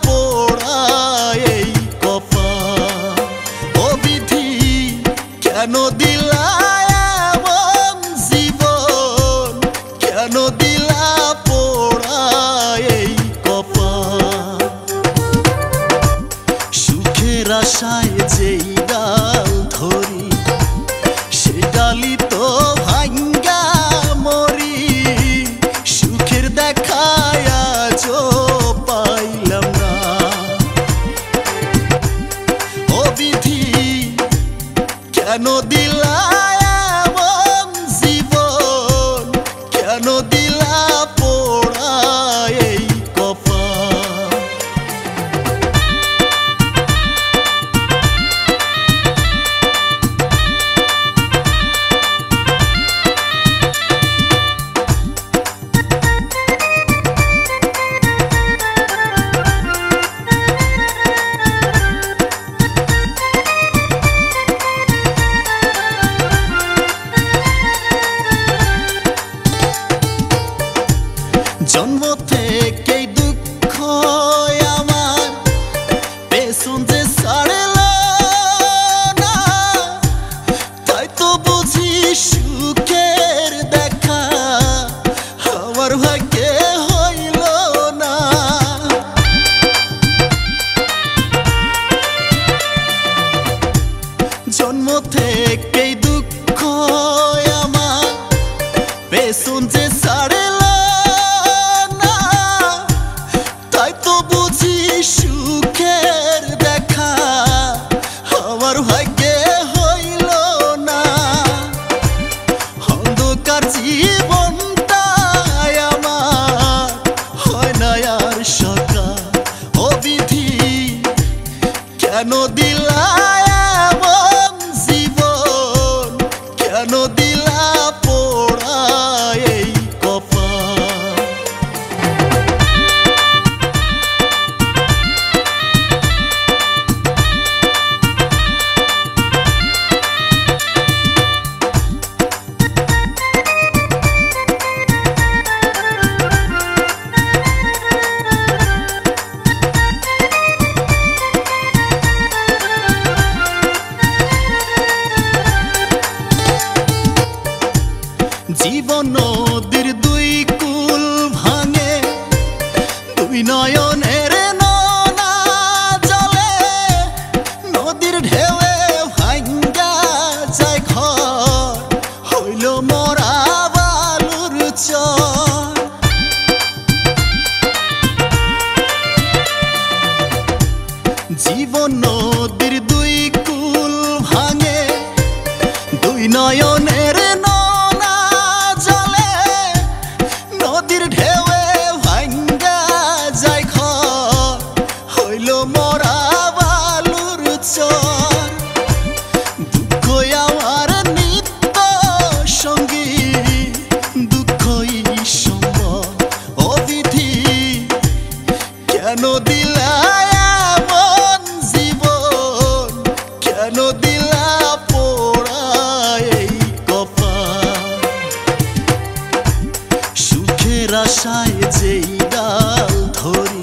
পোড়া এই কপাল। ও বিধি কেন দিলা এমন জীবন, কেন দিলা পোড়া এই কপাল। সুখের আশায় যেই ডাল ধরি, সে ডালি তো ভাঙ্গা মরি। সুখের দেখায় আজও পাইলাম না। ও বিধি কেন দিলা এমন জীবন, কেন দিলা পোড়া এই কপাল। জন্ম থেকেই দুঃখ আমার পেছন যে ছাড়ল না, তাই তো বুঝি সুখের দেখা আমার ভাগ্যে হইল না। জন্ম থেকেই দুঃখ আমার পেছন যে ছাড়ল, তাই তো বুঝি সুখের দেখা আমার ভাগ্যে হইল না। অন্ধকার জীবনটাই আমার হয় না আর সকাল। ও বিধি কেন দিলা এমন জীবন, কেন দিলা পোড়া এই কপাল। জীবন নদীর দুই কুল ভাঙে, দুই নয়নের ননা জলে। নদীর ঢেউয়ে ভাঙ্গা যায় ঘর, হইল মরা বালুর চর। জীবন নদীর দুই কুল ভাঙে, দুই নয়নের ননা জলে। নদীর ঢেউয়ে ভাঙ্গা যায় ঘর, হইল মরা বালুর চর। দুঃখ আমার নিত্য সঙ্গী, দুঃখই সম্ভব। ও বিধি কেন দিলা এমন জীবন, কেন দিলা পোড়া এই কপাল। সুখের আশায় যেই ডাল ধরি,